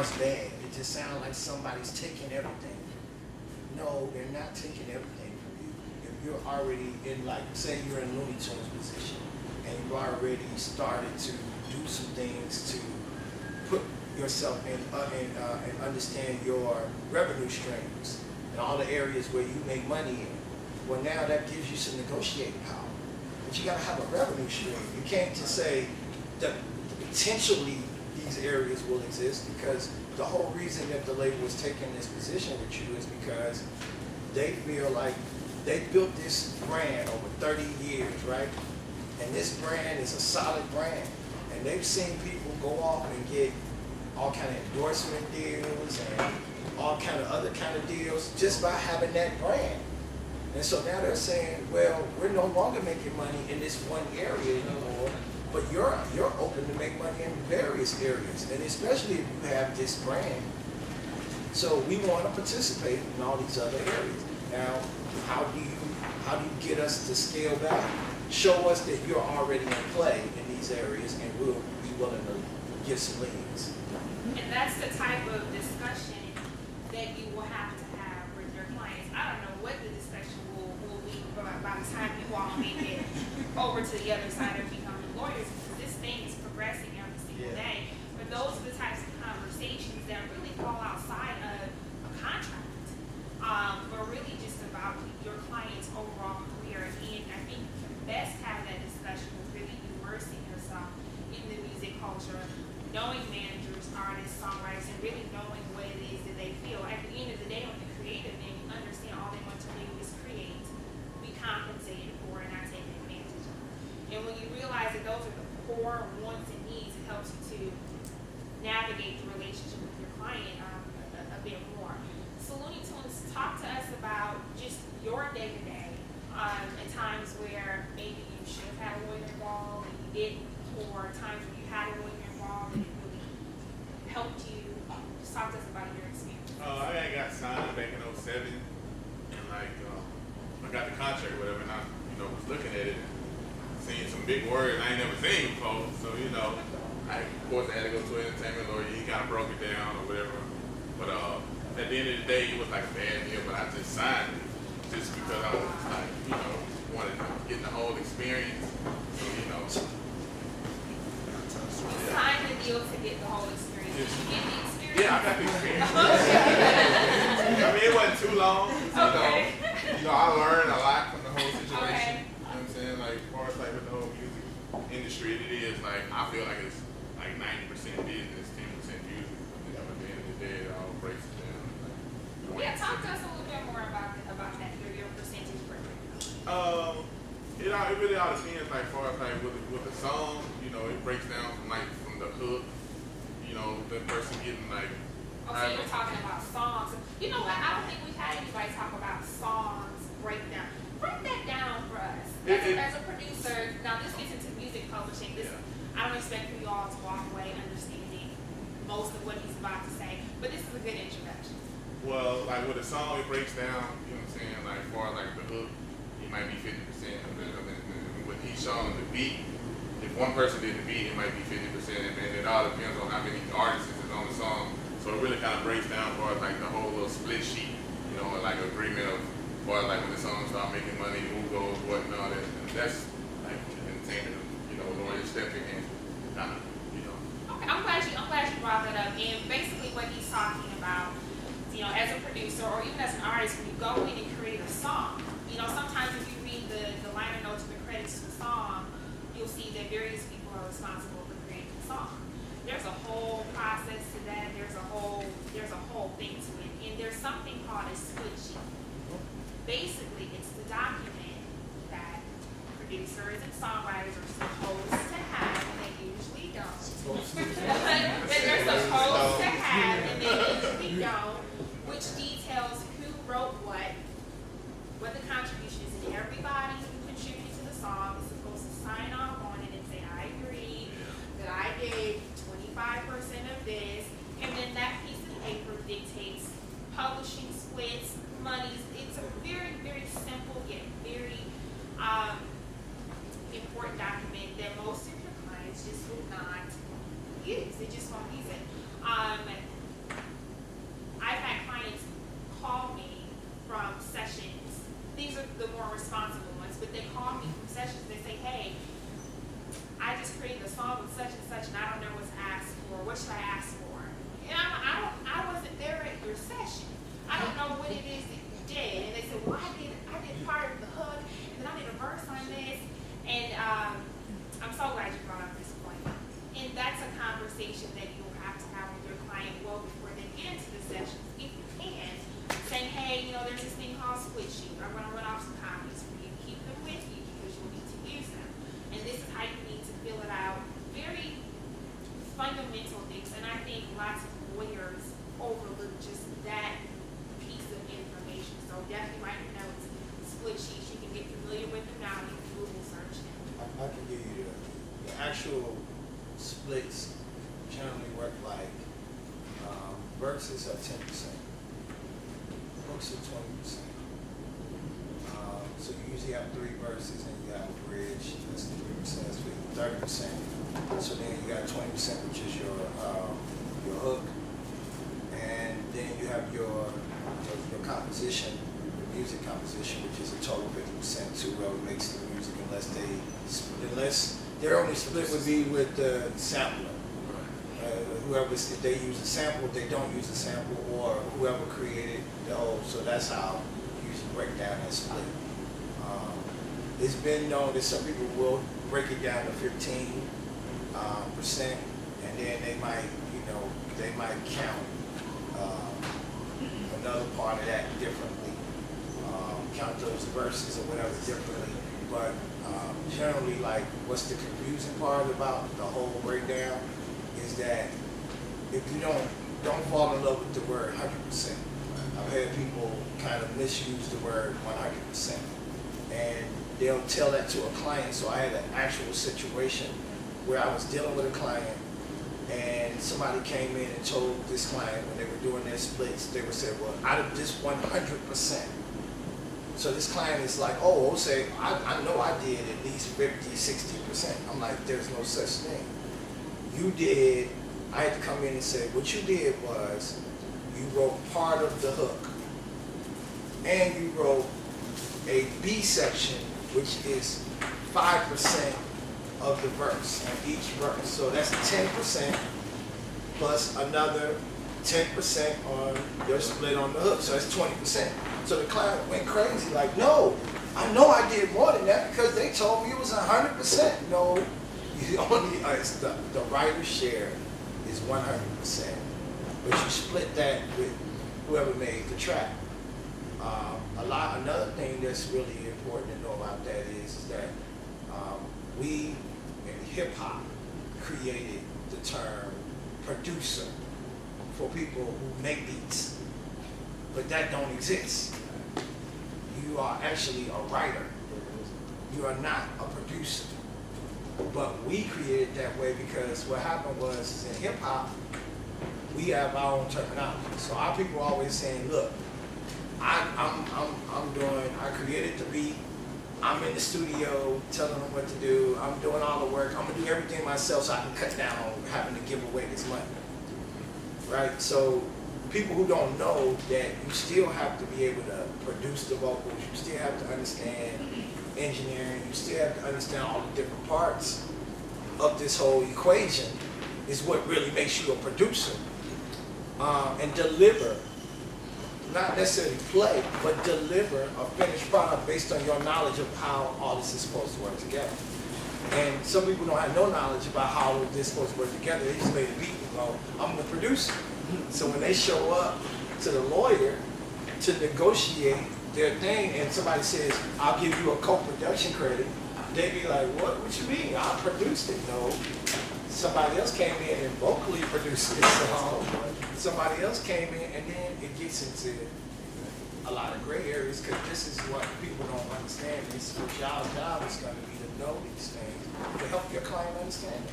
sounds bad. It just sounds like somebody's taking everything. No, they're not taking everything from you. If you're already in, like, say you're in Looney Tunes position, and you've already started to do some things to put yourself in and understand your revenue streams and all the areas where you make money in. Well, now that gives you some negotiating power. But you got to have a revenue stream. You can't just say that potentially these areas will exist, because the whole reason that the label is taking this position with you is because they feel like they built this brand over 30 years, right? And this brand is a solid brand. And they've seen people go off and get all kind of endorsement deals and all kind of other kind of deals just by having that brand. And so now they're saying, well, we're no longer making money in this one area anymore, but you're open to make money in various areas, and especially if you have this brand. So we want to participate in all these other areas. Now, how do you get us to scale back? Show us that you're already in play in these areas, and we'll be willing to give some leads. And that's the type of discussion that you will have to have with your clients. I don't know what the discussion will be by the time you all make it over to the other side of becoming lawyers, because this thing is progressing every single day. But those are the types of conversations that really fall outside of a contract, but really just about your client's overall career. And I think best have that discussion with really immersing yourself in the music culture, knowing managers, artists, songwriters, and really knowing what it is that they feel. At the end of the day, on the creative end, you understand all they want to do is create, be compensated for, and not taken advantage of. And when you realize that those are the core wants and needs, it helps you to navigate the relationship with your client a bit more. So Looney Tunes, talk to us about just your day-to-day, at times where maybe you should have had a lawyer involved and you didn't, or times when you had a lawyer involved and it really helped you. Just talk to us about your experience. I got signed back in 07, and I got the contract or whatever, and I was looking at it and seeing some big words I ain't never seen before. So of course I had to go to an entertainment lawyer. He kind of broke it down or whatever. But at the end of the day, it was like a bad deal, but I just signed it just because I was like, wanted to get the whole experience. So Sign the deal to get the whole experience. Did you get the experience? Yeah, I got the experience. I mean, it wasn't too long. Okay. I learned a lot from the whole situation. Okay. You know what I'm saying? Like, as far as like with the whole music industry, it is like, I feel like it's like 90% business, 10% music. At the end of the day, it all breaks it down. Yeah, talk to us a little bit more about that, your percentage breakdown. It really all depends, like, as far as like with the song, it breaks down from the hook, the person getting like. Okay, you're talking about songs. You know what? I don't think we've had anybody talk about songs breakdown. Break that down for us. As a producer, now this gets into music publishing. I don't expect for you all to walk away understanding most of what he's about to say, but this is a good introduction. Well, like with a song, it breaks down, you know what I'm saying, like as far as like the hook, it might be 50%. With each song, the beat, if one person did the beat, it might be 50%, and then it all depends on how many artists is on the song. So it really kind of breaks down for like the whole little split sheet, and like agreement of, or like when the song start making money, who goes, what, and all that. And that's like entertainment, lawyers stepping in, kind of, Okay, I'm glad you brought that up. And basically, what he's talking about, as a producer or even as an artist, when you go in and create a song, sometimes if you read the liner notes or the credits to the song, you'll see that various people are responsible for creating the song. There's a whole process to that. There's a whole thing to it. And there's something called a split sheet. Basically, it's the document that producers and songwriters are supposed to have, and they usually don't. That they're supposed to have, and they usually don't, which details who wrote what the contribution is, and everybody who contributed to the song is supposed to sign off on it and say, I agree that I gave 25% of this, and then that piece of paper dictates publishing splits, monies. It's a very, very simple yet very important document what should I ask for? And I wasn't there at your session. I don't know what it is that you did. And they said, well, I did part of the hook, and then I did a verse on this. And I'm so glad you brought up this point. And that's a conversation that you'll have to have with your client well before they get into the sessions, if you can. Saying, hey, there's this thing called split sheet. I'm going to run off some copies for you. Keep them with you because you'll need to use them. And this is how you need to fill it out. Very fundamental things. And I think lots of lawyers overlook just that piece of information. So definitely write your notes. Split sheets, you can get familiar with them now. You can Google search them. I can give you the actual splits generally work like verses are 10%, hooks are 20%. So you usually have 3 verses and you have a bridge, that's 3%, that's 30%. So then you got 20%, which is your hook, and then you have your composition, your music composition, which is a total 50% to whoever makes the music, unless their only split would be with the sampler. Whoever, if they use a sample, if they don't use a sample, or whoever created the whole. So that's how you usually break down that split. It's been known that some people will break it down to 15%, and then they might count another part of that differently, count those verses or whatever differently. But generally, like, what's the confusing part about the whole breakdown is that if you don't fall in love with the word 100%. I've had people kind of misuse the word 100%, and they'll tell that to a client. So I had an actual situation where I was dealing with a client, and somebody came in and told this client when they were doing their splits, they would say, well, out of this 100%. So this client is like, oh, say, I know I did at least 50, 60%. I'm like, there's no such thing. You did, I had to come in and say, what you did was, you wrote part of the hook, and you wrote a B section, which is 5% of the verse, on each verse. So that's 10% plus another 10% on your split on the hook. So that's 20%. So the client went crazy, like, no, I know I did more than that because they told me it was 100%. No, you only, the writer's share is 100%. But you split that with whoever made the track. Another thing that's really important to know about that is that we in hip hop created the term producer for people who make beats, but that don't exist. You are actually a writer. You are not a producer. But we created that way because what happened was in hip hop, we have our own terminology. So our people are always saying, look, I created the beat, I'm in the studio telling them what to do, I'm doing all the work, I'm gonna do everything myself so I can cut down on having to give away this money. Right? So people who don't know that you still have to be able to produce the vocals, you still have to understand engineering, you still have to understand all the different parts of this whole equation is what really makes you a producer. And deliver, not necessarily play, but deliver a finished product based on your knowledge of how all this is supposed to work together. And some people don't have no knowledge about how this is supposed to work together. They just made a beat and go, I'm the producer. So when they show up to the lawyer to negotiate their thing and somebody says, I'll give you a co-production credit, they be like, what you mean? I produced it. No. Somebody else came in and vocally produced this song. Somebody else came in, and then it gets into a lot of gray areas because this is what people don't understand. This is what y'all's job is going to be to know these things, to help your client understand it.